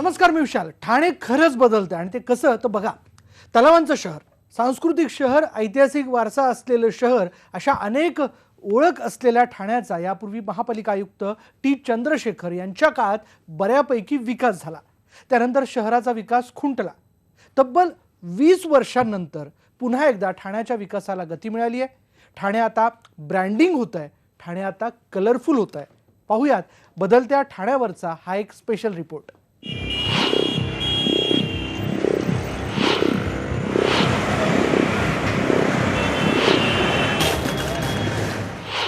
नमस्कार, मी विशाल. ठाणे खरंच बदलतं आणि ते कसं तर बघा. तलावांचं शहर, सांस्कृतिक शहर, ऐतिहासिक वारसा असलेलं शहर, अशा अनेक ओळख असलेल्या ठाण्याचा यापूर्वी महापालिका आयुक्त टी चंद्रशेखर यांच्या काळात बऱ्यापैकी विकास झाला. त्यानंतर शहराचा विकास खुंटला. तब्बल 20 वर्षांनंतर पुन्हा एकदा ठाण्याच्या विकासाला गती मिळाली आहे. ठाणे आता ब्रँडिंग होत आहे, ठाणे आता कलरफुल होत आहे. पाहूयात बदलत्या ठाण्यावरचा हा एक स्पेशल रिपोर्ट.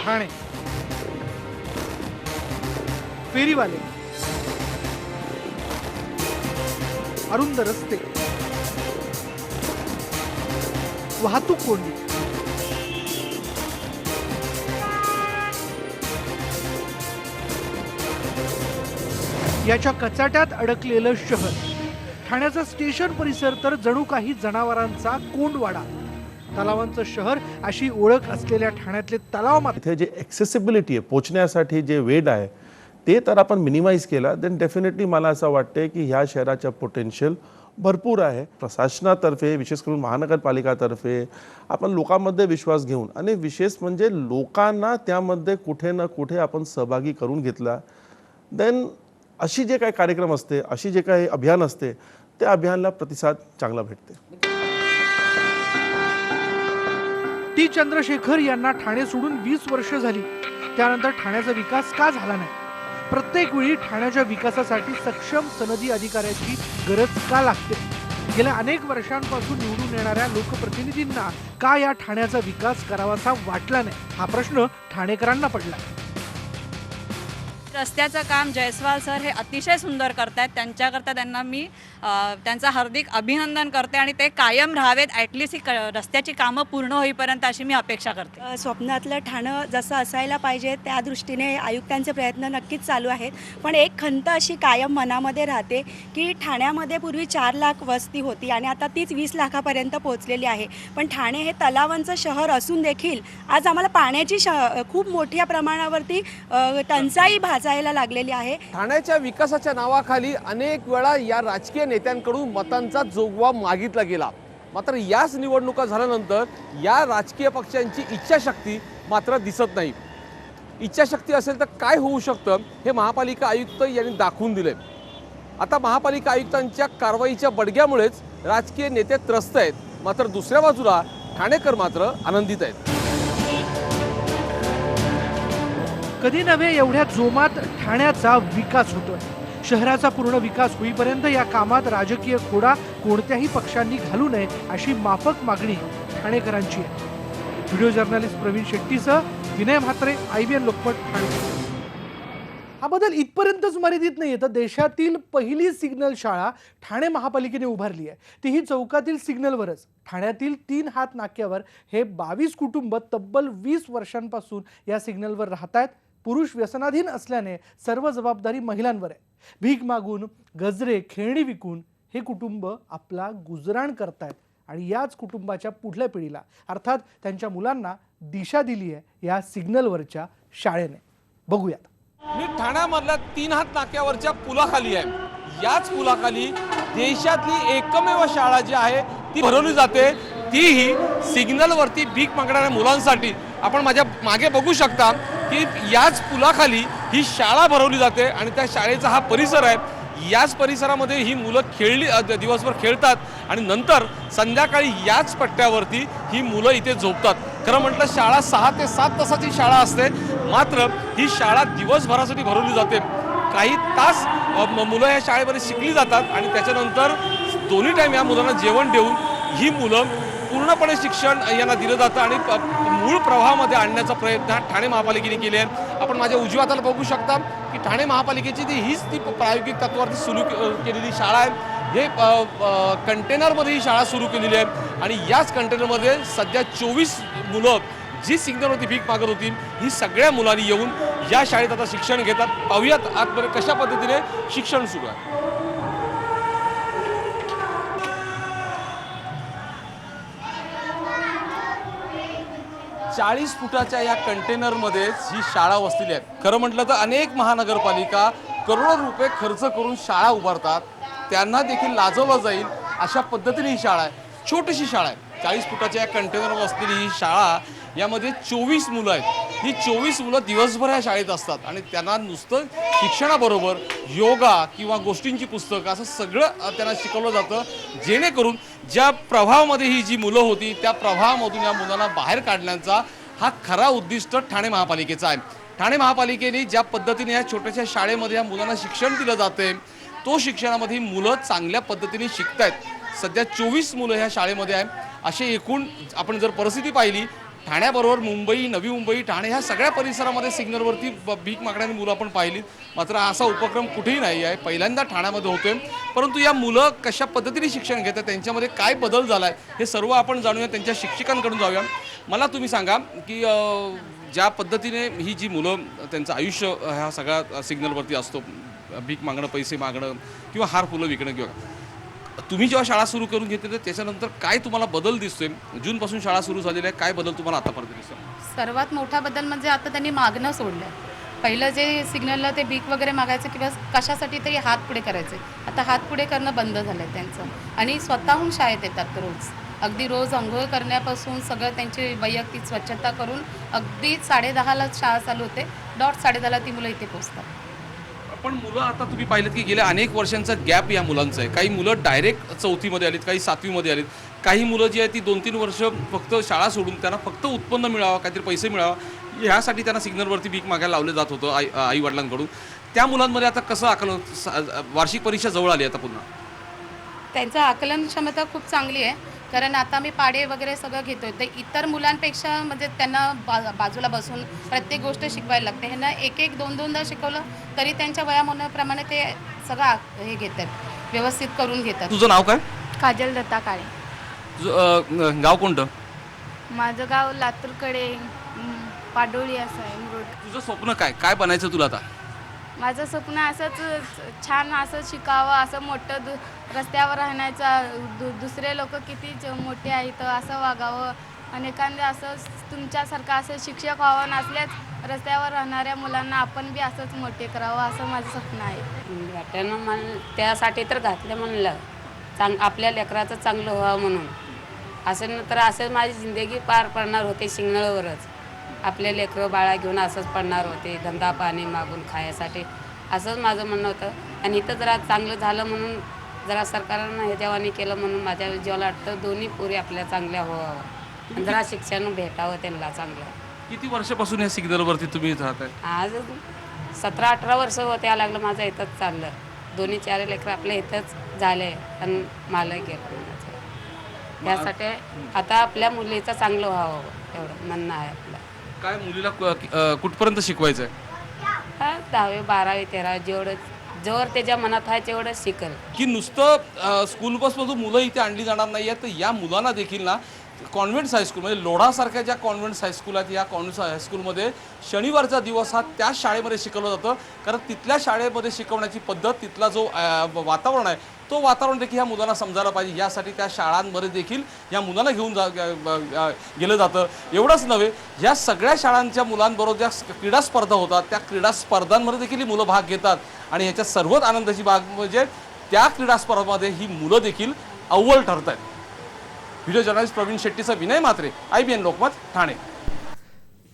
ठाणे फेरीवाले, अरुंद रस्ते, वाहतूक कोंडी, याच्या कचाट्यात अडकलेलं शहर. ठाण्याचा स्टेशन परिसर तर जणू काही जनावरांचा कोंडवाडा. तलावांचं शहर अशी ओळख असलेल्या ठाण्यातले तलाव मात्र इथे जे ॲक्सेसिबिलिटी आहे, पोचण्यासाठी जे वेळ आहे ते तर आपण मिनिमाइज केला, देन डेफिनेटली मला असं वाटते की ह्या शहराचा पोटेन्शियल भरपूर आहे. प्रशासनातर्फे, विशेष करून महानगरपालिकातर्फे आपण लोकांमध्ये विश्वास घेऊन आणि विशेष म्हणजे लोकांना त्यामध्ये कुठे ना कुठे आपण सहभागी करून घेतला, देन अशी जे काही कार्यक्रम असते, अशी जे काही अभियान असते, त्या अभियानाला प्रतिसाद चांगला भेटते. टी चंद्रशेखर यांना ठाणे सोडून 20 वर्ष झाली. त्यानंतर ठाण्याचा विकास का झाला नाही? प्रत्येक वेळी ठाण्याच्या विकासासाठी सक्षम सनदी अधिकाऱ्याची गरज का लागते? गेल्या अनेक वर्षांपासून निवडून येणाऱ्या लोकप्रतिनिधींना का या ठाण्याचा विकास करावासा वाटला नाही? हा प्रश्न ठाणेकरांना पडला. रस्त्याचं काम जयस्वाल सर हे अतिशय सुंदर करतायत. त्यांच्याकरता त्यांना मी त्यांचं हार्दिक अभिनंदन करते आणि ते कायम राहावेत. ॲटलिस्ट ही रस्त्याची कामं पूर्ण होईपर्यंत अशी मी अपेक्षा करते. स्वप्नातलं ठाणं जसं असायला पाहिजे त्या दृष्टीने आयुक्तांचे प्रयत्न नक्कीच चालू आहेत. पण एक खंत अशी कायम मनामध्ये राहते की ठाण्यामध्ये पूर्वी 4 लाख वस्ती होती आणि आता तीच 20 लाखापर्यंत पोहोचलेली आहे. पण ठाणे हे तलावांचं शहर असून देखील आज आम्हाला पाण्याची खूप मोठ्या प्रमाणावरती टंचाई भाजायला लागलेली आहे. ठाण्याच्या विकासाच्या नावाखाली अनेक वेळा या राजकीय नेत्यांकडून मतांचा जोगवा मागितला गेला. मात्र याच निवडणुका झाल्यानंतर या राजकीय पक्षांची इच्छाशक्ती मात्र दिसत नाही. इच्छाशक्ती असेल तर काय होऊ शकतं हे महापालिका आयुक्त यांनी दाखवून दिले. आता महापालिका आयुक्तांच्या कारवाईच्या बडग्यामुळेच राजकीय नेते त्रस्त आहेत, मात्र दुसऱ्या बाजूला ठाणेकर मात्र आनंदित आहेत. कधी नव्हे एवढ्या जोमात ठाण्याचा विकास होतोय. शहराचा पूर्ण विकास होईपर्यंत या कामात राजकीय खोडा कोणत्याही पक्षांनी घालू नये अशी माफक मागणी ठाणेकरांची आहे. व्हिडिओ जर्नलिस्ट प्रवीण शेट्टीसह विनय म्हात्रे, IBN लोकमत, ठाणे. हा बदल इथपर्यंतच मर्यादित नाहीये, तर देशातील पहिली सिग्नल शाळा ठाणे महापालिकेने उभारली आहे. तीही चौकातील सिग्नलवरच. ठाण्यातील 3 हात नाक्यावर हे 22 कुटुंब तब्बल 20 वर्षांपासून या सिग्नलवर राहत आहेत. पुरुष व्यसनाधीन असल्याने सर्व जबाबदारी महिलांवर आहे. भीक मागून, गजरे, खेळणी विकून हे कुटुंब आपला गुजराण करतायत आणि याच कुटुंबाच्या पुढल्या पिढीला, अर्थात त्यांच्या मुलांना दिशा दिली आहे या सिग्नलवरच्या शाळेने. बघूयात. मी ठाण्यामधल्या 3 हात नाक्यावरच्या पुलाखाली आहे. याच पुलाखाली देशातली एकमेव शाळा जी आहे ती भरवली जाते, तीही सिग्नलवरती भीक मागणाऱ्या मुलांसाठी. आपण माझ्या मागे बघू शकता की याच पुलाखाली ही शाळा भरवली जाते आणि त्या शाळेचा हा परिसर आहे. याच परिसरामध्ये ही मुलं दिवसभर खेळतात आणि नंतर संध्याकाळी याच पट्ट्यावरती ही मुलं इथे झोपतात. खरं म्हटलं शाळा 6 ते 7 तासाची शाळा असते, मात्र ही शाळा दिवसभरासाठी भरवली जाते. काही तास मुलं या शाळेमध्ये शिकली जातात आणि त्याच्यानंतर दोन्ही टाईम या मुलांना जेवण देऊन ही मुलं पूर्णपणे शिक्षण यांना दिलं जातं आणि मूळ प्रवाहामध्ये आणण्याचा प्रयत्न ठाणे महापालिकेने केले आहे. आपण माझ्या उजव्या हाताला बघू शकता की ठाणे महापालिकेची हीच ती प्रायोगिक तत्वावरती सुरू केलेली शाळा आहे. हे कंटेनरमध्ये ही शाळा सुरू केलेली आहे आणि याच कंटेनरमध्ये सध्या 24 मुलं जी सिग्नलवरती भीक मागत होती, ही सगळ्या मुलांनी येऊन या शाळेत आता शिक्षण घेतात. पाहूयात आतमध्ये कशा पद्धतीने शिक्षण सुरू आहे. 40 फुटाच्या या कंटेनरमध्येच ही शाळा वसलेली आहे. खरं म्हटलं तर अनेक महानगरपालिका करोडो रुपये खर्च करून शाळा उभारतात, त्यांना देखील लाजवलं जाईल अशा पद्धतीने ही शाळा आहे. छोटीशी शाळा आहे, 40 फुटाच्या या कंटेनरवर असलेली ही शाळा, यामध्ये 24 मुलं आहेत. ही 24 मुलं दिवसभर या शाळेत असतात आणि त्यांना नुसतं शिक्षणाबरोबर योगा किंवा गोष्टींची पुस्तकं असं सगळं त्यांना शिकवलं जातं, जेणेकरून ज्या प्रभावामध्ये ही जी मुलं होती त्या प्रभावामधून या मुलांना बाहेर काढण्याचा हा खरा उद्दिष्ट ठाणे महापालिकेचा आहे. ठाणे महापालिकेने ज्या पद्धतीने या छोट्याशा शाळेमध्ये या मुलांना शिक्षण दिलं जाते, तो शिक्षणामध्ये ही मुलं चांगल्या पद्धतीने शिकत आहेत. सध्या 24 मुलं ह्या शाळेमध्ये आहे. असे एकूण आपण जर परिस्थिती पाहिली, ठाण्याबरोबर मुंबई, नवी मुंबई, ठाणे ह्या सगळ्या परिसरामध्ये सिग्नलवरती भीक मागणारी मुलं आपण पाहिली. मात्र असा उपक्रम कुठेही नाही आहे, पहिल्यांदा ठाण्यामध्ये होतोय. परंतु या मुलं कशा पद्धतीने शिक्षण घेतात, त्यांच्यामध्ये काय बदल झाला आहे, हे सर्व आपण जाणूया. त्यांच्या शिक्षकांकडून जाऊया. मला तुम्ही सांगा की ज्या पद्धतीने ही जी मुलं त्यांचं आयुष्य ह्या सगळ्या सिग्नलवरती असतो, भीक मागणं, पैसे मागणं किंवा हार फुलं विकणं, किंवा तुम्ही जेव्हा शाळा सुरू करून घेतली तर त्याच्यानंतर काय तुम्हाला बदल दिसतोय? जूनपासून शाळा सुरू झालेली आहे, काय बदल तुम्हाला आतापर्यंत दिसतो? सर्वात मोठा बदल म्हणजे आता त्यांनी मागणं सोडलं. पहिलं जे सिग्नलला ते भीक वगैरे मागायचं किंवा कशासाठी तरी हात पुढे करायचे, आता हात पुढे करणं बंद झालं आहे त्यांचं. आणि स्वतःहून शाळेत येतात रोज, अगदी रोज अंघोळ करण्यापासून सगळं त्यांची वैयक्तिक स्वच्छता करून अगदी 10:30लाच शाळा चालू होते, 10:30ला ती मुलं इथे पोचतात. पण मुलं आता तुम्ही पाहिलं की गेल्या अनेक वर्षांचा गॅप या मुलांचा आहे. काही मुलं डायरेक्ट 4थीमध्ये आलीत, काही 7वीमध्ये आलीत, काही मुलं जी आहेत ती 2-3 वर्ष फक्त शाळा सोडून त्यांना फक्त उत्पन्न मिळावं, काहीतरी पैसे मिळावं ह्यासाठी त्यांना सिग्नलवरती भीक मागायला लावलं जात होतं आई वडिलांकडून. त्या मुलांमध्ये आता कसं आकलन, वार्षिक परीक्षा जवळ आली आता पुन्हा, त्यांचं आकलन क्षमता खूप चांगली आहे. कारण आता मी पाडे वगैरे सगळं घेतोय, तर इतर मुलांपेक्षा म्हणजे त्यांना बाजूला बसून प्रत्येक गोष्ट शिकवायला लागते. ह्यांना 1-1, 2-2दा शिकवलं तरी त्यांच्या वयामानाप्रमाणे ते सगळं हे घेतात, व्यवस्थित करून घेतात. तुझं नाव काय? काजल दत्ता काळे. तुझं गाव कोणतं? माझं गाव लातूरकडे पाडोळी असं आहे, मुरुड. तुझं स्वप्न काय, काय बनायचं तुला आता? माझं स्वप्न असंच छान असं शिकावं, असं मोठं रस्त्यावर राहण्याचं, दुसरे लोक किती मोठे आहेत असं वागावं, आणि एखादं असं तुमच्यासारखं असं शिक्षक व्हावं, नसल्याच रस्त्यावर राहणाऱ्या मुलांना आपण बी असंच मोठे करावं, असं माझं स्वप्न आहे. त्यानं त्यासाठी तर घातलं म्हणलं आपल्या लेकराचं चांगलं व्हावं म्हणून. असं नंतर असं माझी जिंदगी पार पडणार होते सिग्नलवरच. आपले लेकरं बाळा घेऊन असंच पडणार होते, धंदा पाणी मागून खाण्यासाठी, असंच माझं म्हणणं होतं. आणि इथं जरा चांगलं झालं म्हणून जरा सरकारनं हे जेव्हानी केलं म्हणून माझ्या जीवाला वाटतं दोन्ही पोरी आपल्या चांगल्या व्हावं आणि जरा शिक्षण भेटावं त्यांना चांगलं. किती वर्षापासून या सिग्नलवरती तुम्ही राहताय? आज 17-18 वर्ष होते लागलं माझं इथंच चाललं. 2-4 लेकरं आपल्या इथंच झाले आणि मला गेलं. यासाठी आता आपल्या मुलीचं चांगलं व्हावं एवढं म्हणणं आहे आपलं. काय मुलीला कुठपर्यंत शिकवायचं आहे? 10वी 12वी 13वी जेवढं जोर त्याच्या मनात आहे तेवढं शिकल. की नुसतं स्कूल बसमधून मुलं इथे आणली जाणार नाही आहेत, तर या मुलांना देखील ना कॉन्व्हेंट्स हायस्कूल म्हणजे लोढासारख्या ज्या कॉन्व्हेंट्स हायस्कूल आहेत, या कॉन्व्हेंट्स हायस्कूलमध्ये शनिवारचा दिवस हा त्याच शाळेमध्ये शिकवलं जातं. कारण तिथल्या शाळेमध्ये शिकवण्याची पद्धत, तिथला जो वातावरण आहे, तो वातावरण देखील ह्या मुलांना समजायला पाहिजे. यासाठी त्या शाळांमध्ये देखील या मुलांना घेऊन गेलं जातं. एवढंच नव्हे, या सगळ्या शाळांच्या मुलांबरोबर ज्या क्रीडा स्पर्धा होतात, त्या क्रीडा स्पर्धांमध्ये देखील ही मुलं भाग घेतात. आणि ह्याच्यात सर्वात आनंदाची बाब म्हणजे त्या क्रीडा स्पर्धांमध्ये ही मुलं देखील अव्वल ठरत आहेत. व्हिडिओ जर्नलिस्ट प्रवीण शेट्टीचा विनय मात्रे, IBN लोकमत, ठाणे.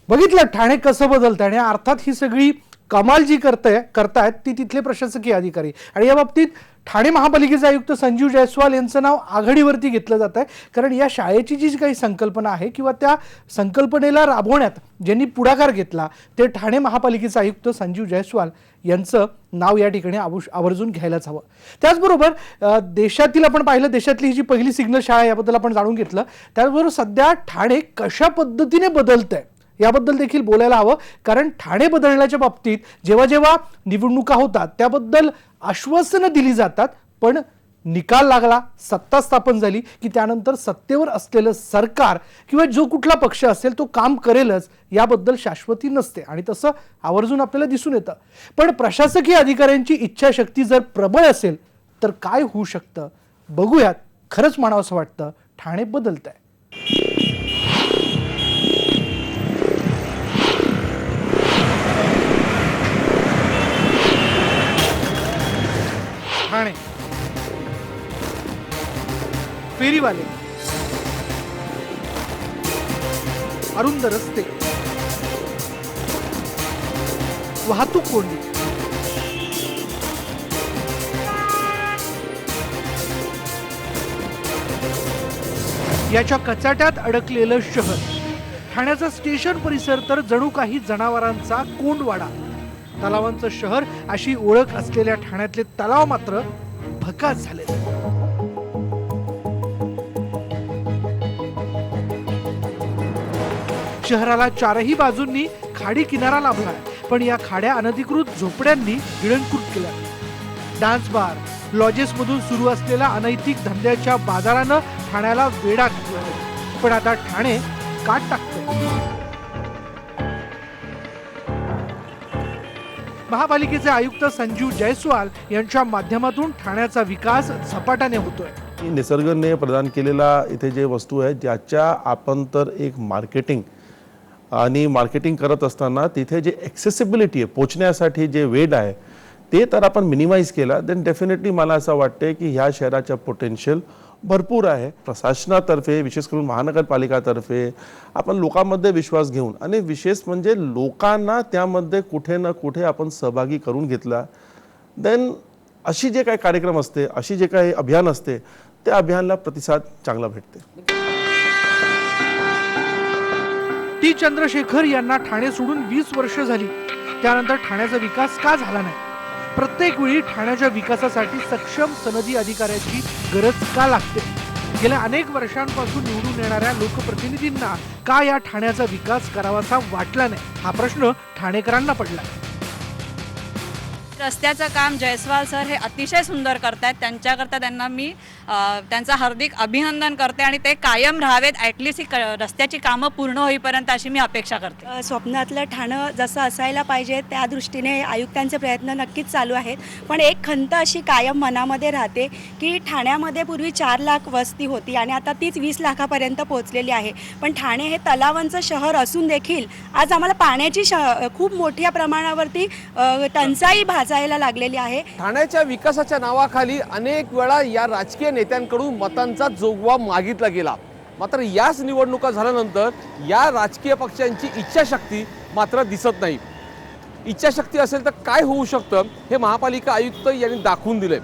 बघितलं ठाणे कसं बदलतं, आणि अर्थात ही सगळी कमाल जी करतायत ती तिथले प्रशासकीय अधिकारी. आणि या बाबतीत ठाणे महापालिकेचे आयुक्त संजीव जयस्वाल यांचं नाव आघाडीवरती घेतलं जात आहे. कारण या शाळेची जी काही संकल्पना आहे किंवा त्या संकल्पनेला राबवण्यात ज्यांनी पुढाकार घेतला ते ठाणे महापालिकेचे आयुक्त संजीव जयस्वाल यांचं नाव या ठिकाणी आवर्जून घ्यायलाच हवं. त्याचबरोबर देशातील आपण पाहिलं, देशातली ही जी पहिली सिग्नल शाळा याबद्दल आपण जाणून घेतलं. त्याचबरोबर सध्या ठाणे कशा पद्धतीने बदलतंय याबद्दल देखील बोलायला हवं. कारण ठाणे बदलण्याच्या बाबतीत जेव्हा जेव्हा निवडणुका होतात त्याबद्दल आश्वासनं दिली जातात, पण निकाल लागला, सत्ता स्थापन झाली की त्यानंतर सत्तेवर असलेलं सरकार किंवा जो कुठला पक्ष असेल तो काम करेलच याबद्दल शाश्वती नसते. आणि तसं आवर्जून आपल्याला दिसून येतं. पण प्रशासकीय अधिकाऱ्यांची इच्छाशक्ती जर प्रबळ असेल तर काय होऊ शकतं बघूयात. खरंच म्हणावंसं वाटतं ठाणे बदलतंय. ठाणे फेरीवाले, अरुंद रस्ते, वाहतूक कोंडी, याच्या कचाट्यात अडकलेलं शहर. ठाण्याचा स्टेशन परिसर तर जणू काही जनावरांचा कोंडवाडा. तलावांचं शहर अशी ओळख असलेल्या ठाण्यातले तलाव मात्र भकास झाले. शहराला चारही बाजूंनी खाडी किनारा लाभलाय, पण या खाड्या अनधिकृत झोपड्यांनी गिळंकृत केल्या. डान्स बार, लॉजेस मधून सुरू असलेल्या अनैतिक धंद्याच्या बाजारानं ठाण्याला वेडा घातला आहे. पण आता ठाणे काट टाकतंय. महापालिकेचे आयुक्त संजीव जयस्वाल यांच्या माध्यमातून ठाण्याचा विकास झपाट्याने होतोय. निसर्गने प्रदान केलेला इथे जे वस्तू आहे ज्याच्या आपण तर एक मार्केटिंग करत असताना तिथे जे ॲक्सेसिबिलिटी आहे, पोचण्यासाठी जे वेळ आहे ते तर आपण मिनिमाइज केला, देन डेफिनेटली मला असं वाटते की ह्या शहराचा पोटेन्शियल भरपूर आहे. प्रशासनातर्फे, विशेष करून महानगरपालिकातर्फे आपण लोकांमध्ये विश्वास घेऊन आणि विशेष म्हणजे लोकांना त्यामध्ये कुठे ना कुठे आपण सहभागी करून घेतला, देन अशी जे काही कार्यक्रम असते, अशी जे काही अभियान असते, त्या अभियानाला प्रतिसाद चांगला भेटते. टी चंद्रशेखर यांना ठाणे सोडून 20 वर्ष झाली. त्यानंतर ठाण्याचा विकास का झाला नाही? प्रत्येक वेळी ठाण्याच्या विकासासाठी सक्षम सनदी अधिकाऱ्याची गरज का लागते? गेल्या अनेक वर्षांपासून निवडून येणाऱ्या लोकप्रतिनिधींना का या ठाण्याचा विकास करावासा वाटला नाही? हा प्रश्न ठाणेकरांना पडला. रस्त्याचं काम जयस्वाल सर हे अतिशय सुंदर करतायत. त्यांच्याकरता त्यांना मी त्यांचं हार्दिक अभिनंदन करते आणि ते कायम राहावेत. ॲटलिस्ट ही रस्त्याची कामं पूर्ण होईपर्यंत अशी मी अपेक्षा करते. स्वप्नातलं ठाणं जसं असायला पाहिजे त्या दृष्टीने आयुक्तांचे प्रयत्न नक्कीच चालू आहेत. पण एक खंत अशी कायम मनामध्ये राहते की ठाण्यामध्ये पूर्वी 4 लाख वस्ती होती आणि आता तीच 20 लाखापर्यंत पोहोचलेली आहे. पण ठाणे हे तलावांचं शहर असून देखील आज आम्हाला पाण्याची खूप मोठ्या प्रमाणावरती टंचाई भाजायला लागलेली आहे. ठाण्याच्या विकासाच्या नावाखाली अनेक वेळा या राजकीय नेत्यांकडून मतांचा जोगवा मागितला गेला. मात्र याच निवडणुका झाल्यानंतर या राजकीय पक्षांची इच्छाशक्ती मात्र दिसत नाही. इच्छाशक्ती असेल तर काय होऊ शकतं हे महापालिका आयुक्त यांनी दाखवून दिले.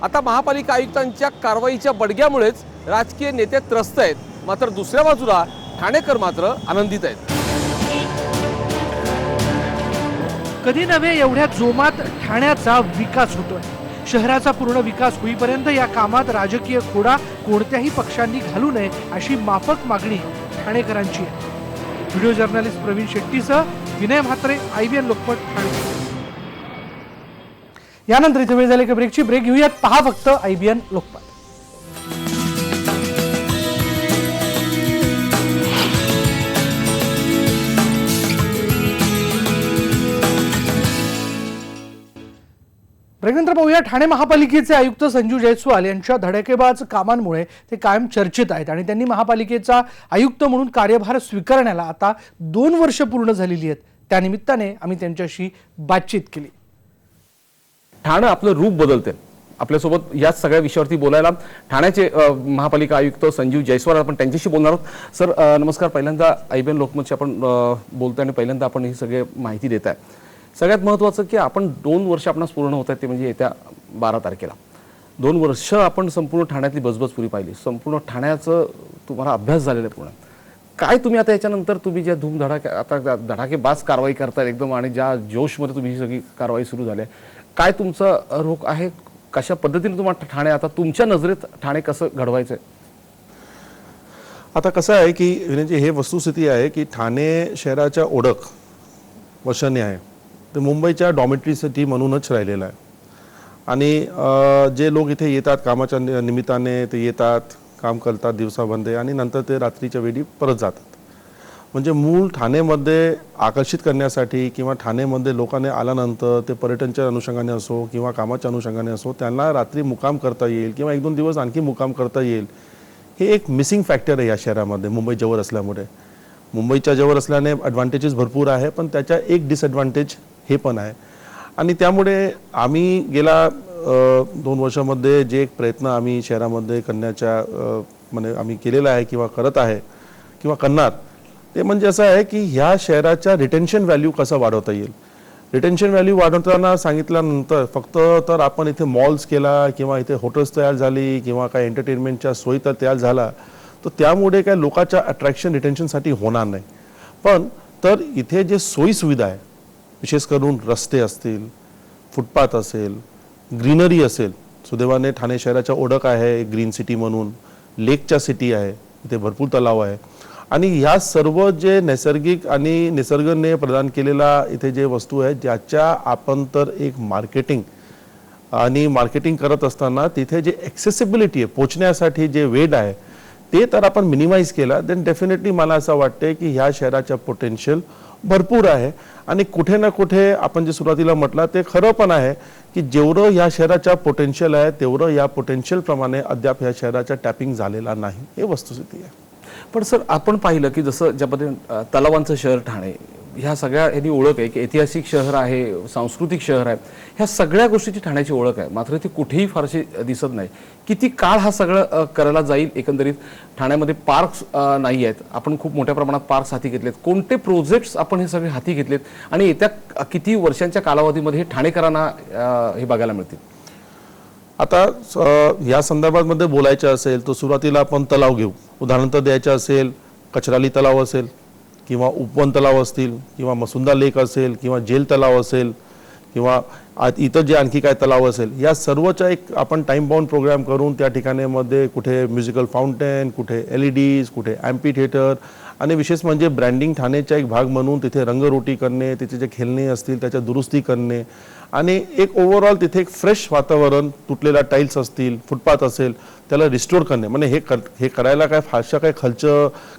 आता महापालिका आयुक्तांच्या कारवाईच्या बडग्यामुळेच राजकीय नेते त्रस्त आहेत, मात्र दुसऱ्या बाजूला ठाणेकर मात्र आनंदित आहेत. कधी नव्हे एवढ्या जोमात ठाण्याचा विकास होतोय. शहराचा पूर्ण विकास होईपर्यंत या कामात राजकीय खोडा कोणत्याही पक्षांनी घालू नये अशी माफक मागणी ठाणेकरांची आहे. व्हिडिओ जर्नलिस्ट प्रवीण शेट्टीसह विनय म्हात्रे, IBN लोकमत, ठाणे. यानंतर इथे वेळ झाली की ब्रेकची. ब्रेक घेऊयात. पहा फक्त IBN लोकमत. ब्रेकनंतर पाहूया. ठाणे महापालिकेचे आयुक्त संजीव जयस्वाल यांच्या धडकेबाज कामांमुळे ते कायम चर्चेत आहेत आणि त्यांनी महापालिकेचा आयुक्त म्हणून कार्यभार स्वीकारण्याला आता 2 वर्ष पूर्ण झालेली आहेत. त्यानिमित्ताने आम्ही त्यांच्याशी बातचीत केली. ठाणे आपलं रूप बदलते. आपल्यासोबत याच सगळ्या विषयावरती बोलायला ठाण्याचे महापालिका आयुक्त संजीव जयस्वाल, आपण त्यांच्याशी बोलणार आहोत. सर नमस्कार. पहिल्यांदा IBN लोकमतची आपण बोलतोय आणि पहिल्यांदा आपण ही सगळी माहिती देत आहे. सगळ्यात महत्त्वाचं की आपण 2 वर्ष आपणास पूर्ण होत आहेत, ते म्हणजे येत्या 12 तारखेला 2 वर्ष आपण संपूर्ण ठाण्यातली बजबज पुरी पाहिली. संपूर्ण ठाण्याचं तुम्हाला अभ्यास झालेला आहे पूर्ण. काय तुम्ही आता याच्यानंतर तुम्ही ज्या धडाकेबाज कारवाई करताय एकदम आणि ज्या जोशमध्ये तुम्ही ही सगळी कारवाई सुरू झाली आहे, काय तुमचं रोख आहे? कशा पद्धतीने तुम्हाला ठाणे आता तुमच्या नजरेत ठाणे कसं घडवायचं आहे? आता कसं आहे की विनयजी, हे वस्तुस्थिती आहे की ठाणे शहराच्या ओळख वर्षांनी आहे ते मुंबईच्या डॉमेटरी सिटी म्हणूनच राहिलेला आहे. आणि जे लोक इथे येतात कामाच्या निमित्ताने, ते येतात, काम करतात दिवसामध्ये आणि नंतर ते रात्रीच्या वेळी परत जातात. म्हणजे मूळ ठाणेमध्ये आकर्षित करण्यासाठी किंवा ठाणेमध्ये लोकांनी आल्यानंतर ते पर्यटनच्या अनुषंगाने असो किंवा कामाच्या अनुषंगाने असो, त्यांना रात्री मुक्काम करता येईल किंवा 1-2 दिवस आणखी मुक्काम करता येईल, हे एक मिसिंग फॅक्टर आहे या शहरामध्ये. मुंबई जवळ असल्यामुळे, मुंबईच्या जवळ असल्याने ॲडव्हान्टेजेस भरपूर आहे, पण त्याच्या एक डिसएडव्हान्टेज हे पण आहे. आणि त्यामुळे आम्ही गेला 2 वर्षामध्ये जे एक प्रयत्न आम्ही शहरामध्ये करण्याच्या म्हणजे आम्ही केलेला आहे किंवा करत आहे किंवा करणार, ते म्हणजे असं आहे की ह्या शहराच्या रिटेन्शन व्हॅल्यू कसा वाढवता येईल. रिटेन्शन व्हॅल्यू वाढवताना सांगितल्यानंतर फक्त तर आपण इथे मॉल्स केला किंवा इथे हॉटेल्स तयार झाली किंवा काय एंटरटेनमेंटच्या सोयी तर तयार झाला तर त्यामुळे काय लोकांच्या अट्रॅक्शन रिटेन्शनसाठी होणार नाही. पण तर इथे जे सोयी सुविधा आहे, विशेष करून रस्ते असतील, फुटपाथ असेल, ग्रीनरी असेल. सुदैवाने ठाणे शहराच्या ओळख आहे ग्रीन सिटी म्हणून, लेकच्या सिटी आहे, इथे भरपूर तलाव आहे आणि ह्या सर्व जे नैसर्गिक आणि निसर्गाने प्रदान केलेला इथे जे वस्तू आहेत ज्याच्या आपण तर एक मार्केटिंग करत असताना तिथे जे ॲक्सेसिबिलिटी आहे, पोचण्यासाठी जे वेळ आहे ते तर आपण मिनिमाइज केला, देन डेफिनेटली मला असं वाटते की ह्या शहराचा पोटेन्शियल भरपूर आहे. आणि कुठे ना कुठे आपण जे सुरुवातीला म्हटलं ते खरं पण आहे की जेवढं या शहराचा पोटेन्शियल आहे तेवढं या पोटेन्शियलप्रमाणे अद्याप ह्या शहराचा टॅपिंग झालेला नाही, हे वस्तुस्थिती आहे. पण सर, आपण पाहिलं की जसं ज्या पद्धतीने तलावांचं शहर ठाणे, ह्या सगळ्या ह्याची ओळख आहे की ऐतिहासिक शहर आहे, सांस्कृतिक शहर आहे, ह्या सगळ्या गोष्टीची ठाण्याची ओळख आहे. मात्र ती कुठेही फारशी दिसत नाही. किती काळ हा सगळं करायला जाईल? एकंदरीत ठाण्यामध्ये पार्क्स नाही आहेत, आपण खूप मोठ्या प्रमाणात पार्क्स हाती घेतलेत. कोणते प्रोजेक्ट्स आपण हे सगळे हाती घेतलेत आणि येत्या किती वर्षांच्या कालावधीमध्ये हे ठाणेकरांना हे बघायला मिळतील? आता या संदर्भामध्ये बोलायचं असेल तर सुरुवातीला आपण तलाव घेऊ. उदाहरण द्यायचं असेल, कचराली तलाव असेल किंवा उपवन तलाव असतील किंवा मसुंदा लेक असेल किंवा जेल तलाव असेल किंवा इतर जे आणखी काय तलाव असेल, या सर्वचा एक आपण टाईम बाउंड प्रोग्राम करून त्या ठिकाणामध्ये कुठे म्युझिकल फाउंटेन, कुठे LED, कुठे ॲम्पी थिएटर आणि विशेष म्हणजे ब्रँडिंग ठाण्याचा एक भाग म्हणून तिथे रंगरोटी करणे, तिथे जे खेळणे असतील त्याच्या दुरुस्ती करणे आणि एक ओव्हरऑल तिथे एक फ्रेश वातावरण, तुटलेल्या टाईल्स असतील, फुटपाथ असेल त्याला रिस्टोर करणे. म्हणजे हे करायला काय फारशा काही खर्च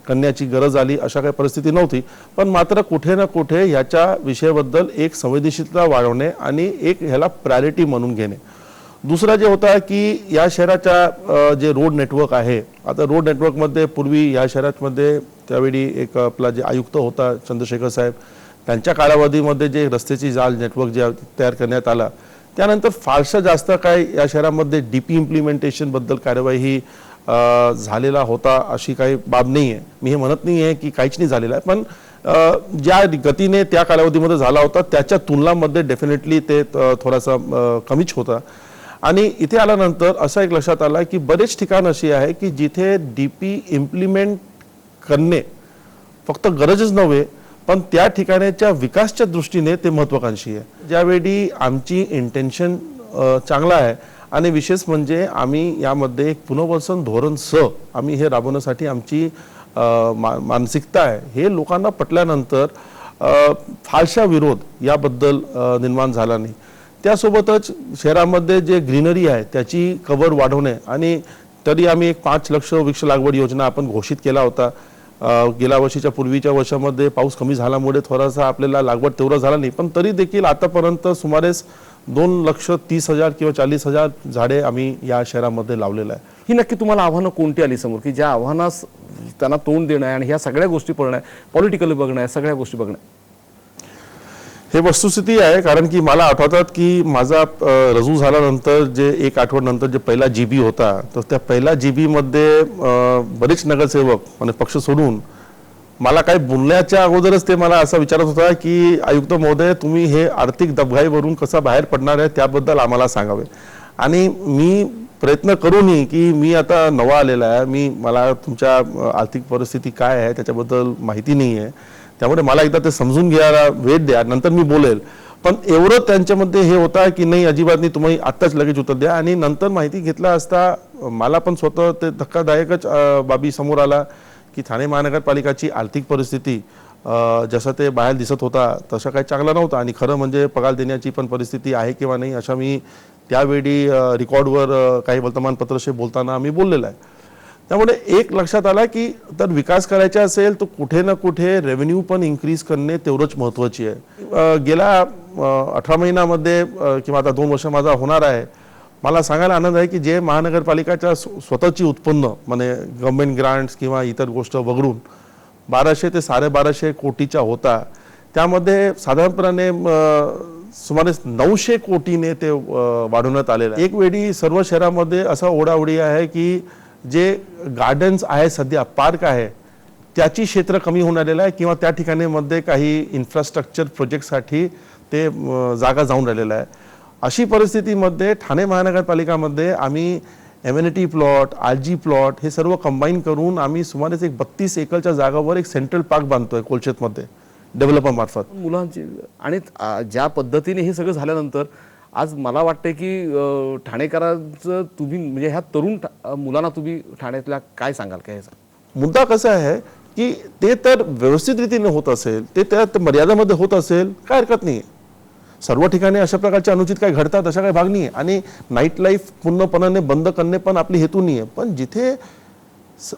करण्याची गरज आली अशा काही परिस्थिती नव्हती. पण मात्र कुठे ना कुठे ह्याच्या विषयाबद्दल एक संवेदनशीलता वाढवणे आणि एक ह्याला प्रायोरिटी म्हणून घेणे. दुसरा जे होता की या शहराचा जे रोड नेटवर्क आहे, आता रोड नेटवर्कमध्ये पूर्वी या शहरामध्ये त्यावेळी एक आपला जे आयुक्त होता चंद्रशेखर साहेब, त्यांच्या कालावधीमध्ये जे रस्त्याची जाल नेटवर्क जे तयार करण्यात आला त्यानंतर फारशा जास्त काय या शहरामध्ये DP इम्प्लिमेंटेशनबद्दल कार्यवाही ही झालेला होता अशी काही बाब नाही आहे. मी हे म्हणत नाही आहे की काहीच नाही झालेलं आहे, पण ज्या गतीने त्या कालावधीमध्ये झाला होता त्याच्या तुलनामध्ये डेफिनेटली ते थोडासा कमीच होता. आणि इथे आल्यानंतर असं एक लक्षात आलं की बरेच ठिकाण अशी आहे की जिथे DP इम्प्लिमेंट करणे फक्त गरजच नव्हे पण त्या ठिकाणाच्या विकासच्या दृष्टीने ते महत्त्वाकांक्षी आहे. ज्यावेळी आमची इंटेन्शन चांगला आहे आणि विशेष म्हणजे आम्ही यामध्ये एक पुनर्वसन धोरण आम्ही हे राबवण्यासाठी आमची मानसिकता आहे, हे लोकांना पटल्यानंतर फारसा विरोध याबद्दल निर्माण झाला नाही. त्यासोबतच शहरामध्ये जे ग्रीनरी आहे त्याची कव्हर वाढवणे आणि तरी आम्ही एक 5 लाख वृक्ष लागवड योजना आपण घोषित केला होता. गेल्या वर्षीच्या पूर्वीच्या वर्षामध्ये पाऊस कमी झाल्यामुळे थोडासा आपल्याला लागवड तेवढा झाला नाही, पण तरी देखील आतापर्यंत सुमारे 2,30,000 किंवा 40,000 झाडे आम्ही या शहरामध्ये लावलेलं आहे. ही नक्की तुम्हाला आव्हानं कोणती आली समोर की ज्या आव्हानास त्यांना तोंड देणं आहे आणि ह्या सगळ्या गोष्टी बघणं आहे, पॉलिटिकली बघणं आहे, सगळ्या गोष्टी बघणं आहे? हे वस्तुस्थिती आहे, कारण की मला आठवतात की माझा रजू झाल्यानंतर जे 1 आठवड्यानंतर जे पहिला GB होता तर त्या पहिल्या GB मध्ये बरेच नगरसेवक म्हणजे पक्ष सोडून मला काही बोलण्याच्या अगोदरच ते मला असं विचारत होता की आयुक्त महोदय तुम्ही हे आर्थिक दबघाईवरून कसा बाहेर पडणार आहे त्याबद्दल आम्हाला सांगावे. आणि मी प्रयत्न करूनही की मी आता नवा आलेला आहे, मला तुमच्या आर्थिक परिस्थिती काय आहे त्याच्याबद्दल माहिती नाही आहे, त्यामुळे मला एकदा ते समजून घ्यायला वेळ द्या, नंतर मी बोलेल. पण एवढं त्यांच्यामध्ये हे होता की नाही अजिबात नाही, तुम्ही आत्ताच लगेच उत्तर द्या. आणि नंतर माहिती घेतला असता मला पण स्वतः ते धक्कादायकच बाबी समोर आला की ठाणे महानगरपालिकाची आर्थिक परिस्थिती जसं ते बाहेर दिसत होता तसं काही चांगला नव्हता. आणि खरं म्हणजे पगार देण्याची पण परिस्थिती आहे किंवा नाही अशा मी त्यावेळी रेकॉर्डवर काही वर्तमानपत्राशी बोलताना आम्ही बोललेलं आहे. त्यामुळे एक लक्षात आला की तर विकास करायचा असेल तर कुठे ना कुठे रेव्हेन्यू पण इन्क्रीज करणे तेवढंच महत्त्वाची आहे. गेल्या 18 महिन्यामध्ये किंवा आता 2 वर्ष माझा होणार आहे, मला सांगायला आनंद आहे की जे महानगरपालिकाच्या स्वतःची उत्पन्न म्हणजे गव्हर्नमेंट ग्रांट्स किंवा इतर गोष्ट वगळून 1200 ते 1250 कोटीचा होता, त्यामध्ये साधारणपणे सुमारे 900 कोटीने ते वाढवण्यात आलेलं आहे. एक वेळी सर्व शहरामध्ये असा ओढाओढी आहे की जे गार्डन्स आहे, सध्या पार्क आहे, त्याची क्षेत्र कमी होऊन आलेलं आहे किंवा त्या ठिकाणीमध्ये काही इन्फ्रास्ट्रक्चर प्रोजेक्टसाठी ते जागा जाऊन राहिलेलं आहे. अशी परिस्थितीमध्ये ठाणे महानगरपालिकामध्ये आम्ही एम्युनिटी प्लॉट, आरजी प्लॉट हे सर्व कंबाईन करून आम्ही सुमारे एक 32 एकरच्या जागावर एक सेंट्रल पार्क बांधतोय कोलचेतमध्ये डेव्हलपर मार्फत. मुलांची आणि ज्या पद्धतीने हे सगळं झाल्यानंतर आज मला वाटतं की ठाणेकरांचं तुम्ही म्हणजे ह्या तरुण मुलांना तुम्ही ठाण्यातल्या काय सांगाल काय ह्याचा? मुद्दा कसा आहे की ते तर व्यवस्थित रीतीने होत असेल, ते त्या मर्यादामध्ये होत असेल, काय हरकत नाही. सर्व ठिकाणी अशा प्रकारचे अनुचित काही घडतात अशा काही भाग नाही आहे. आणि नाईट लाईफ पूर्णपणाने बंद करणे पण आपली हेतू नाही आहे. पण जिथे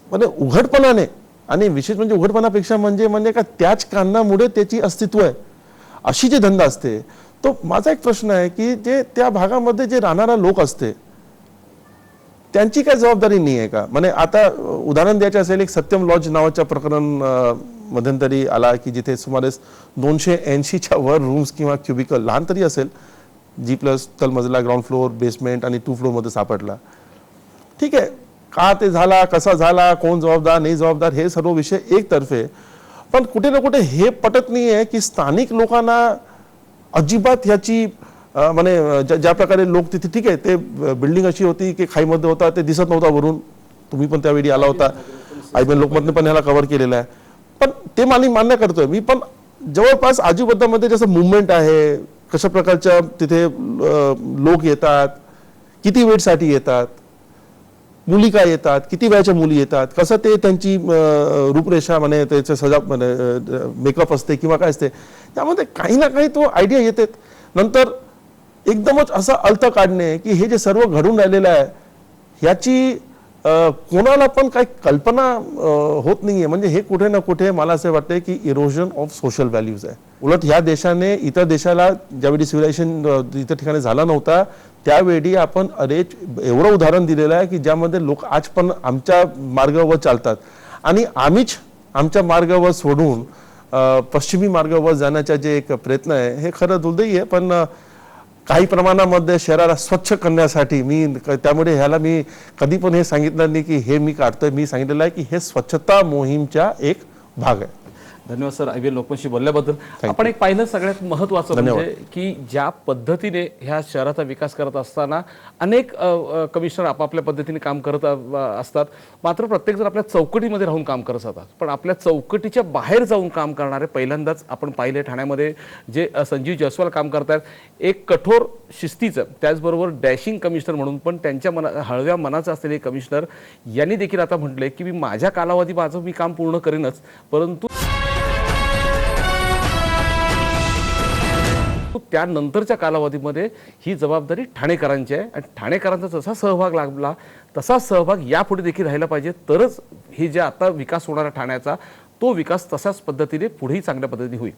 म्हणजे उघडपणाने, आणि विशेष म्हणजे उघडपणापेक्षा म्हणजे का त्याच कारणामुळे त्याची अस्तित्व आहे अशी जे धंदा असते, तो माझा एक प्रश्न आहे की जे त्या भागामध्ये जे राहणारा लोक असते त्यांची काय जबाबदारी नाही आहे का? म्हणजे आता उदाहरण द्यायचं असेल, एक सत्यम लॉज नावाच्या प्रकरण मध्यंतरी आला की जिथे सुमारे 280च्या वर रूम्स किंवा क्युबिकल लहान तरी असेल, G+ तलमजला, ग्राउंड फ्लोअर, बेसमेंट आणि 2 फ्लोअरमध्ये सापडला. ठीक आहे, का ते झाला, कसा झाला, कोण जबाबदार नाही जबाबदार, हे सर्व विषय एक तर्फे. पण कुठे ना कुठे हे पटत नाही आहे की स्थानिक लोकांना अजिबात ह्याची म्हणजे ज्या प्रकारे लोक तिथे, ठीक आहे ते बिल्डिंग अशी होती की खाईमध्ये होता, ते दिसत नव्हता वरून, तुम्ही पण त्यावेळी आला होता, IBN लोकमतने पण ह्याला कव्हर केलेलं आहे. पण ते मला मान्य करतोय मी, पण जवळपास आजूबाजूमध्ये जसं मुवमेंट आहे, कशा प्रकारच्या तिथे लोक येतात, किती वेळसाठी येतात, मुली काय येतात, किती वयाच्या मुली येतात, कसं ते त्यांची रूपरेषा म्हणे त्याचं सजा मेकअप असते किंवा काय असते, त्यामध्ये काही ना काही तो आयडिया येते. नंतर एकदमच असा अर्थ काढणे की हे जे सर्व घडून राहिलेलं आहे ह्याची कोणाला पण काही कल्पना होत नाहीये. म्हणजे हे कुठे ना कुठे मला असं वाटतंय की इरोजन ऑफ सोशल व्हॅल्यूज आहे. उलट ह्या देशाने इतर देशाला ज्यावेळी सिव्हिलायझेशन इतर ठिकाणी झाला नव्हता त्यावेळी आपण एवढं उदाहरण दिलेलं आहे की ज्यामध्ये लोक आज पण आमच्या मार्गावर चालतात आणि आम्हीच आमच्या मार्गावर सोडून पश्चिमी मार्गावर जाण्याचा जे एक प्रयत्न आहे हे खरं दुर्दैवी आहे. पण काही प्रमाणामध्ये शहराला स्वच्छ करण्यासाठी मी त्यामुळे ह्याला मी कधी पण हे सांगितलं नाही की हे मी काढतोय. मी सांगितलेलं आहे की हे स्वच्छता मोहीमचा एक भाग आहे. धन्यवाद सर IBN लोकमतशी बोलल्याबद्दल. आपण एक पाहिलं सगळ्यात महत्त्वाचं म्हणजे की ज्या पद्धतीने ह्या शहराचा विकास करत असताना अनेक कमिशनर आपापल्या पद्धतीने काम करत असतात, मात्र प्रत्येकजण आपल्या चौकटीमध्ये राहून काम करत असतात. पण आपल्या चौकटीच्या बाहेर जाऊन काम करणारे पहिल्यांदाच आपण पाहिले ठाण्यामध्ये जे संजीव जयस्वाल काम करतात. एक कठोर शिस्तीचं त्याचबरोबर डॅशिंग कमिशनर म्हणून पण त्यांच्या हळव्या मनाचं असलेले कमिशनर यांनी देखील आता म्हटलंय की मी माझ्या कालावधी माझं मी काम पूर्ण करेनच, परंतु त्यानंतरच्या कालावधीमध्ये ही जबाबदारी ठाणेकरांची आहे आणि ठाणेकरांचा जसा सहभाग लाभला तसा सहभाग यापुढे देखील राहिला पाहिजे. तरच ही जे आता विकास होणारा ठाण्याचा तो विकास तशाच पद्धतीने पुढेही चांगल्या पद्धतीने होईल.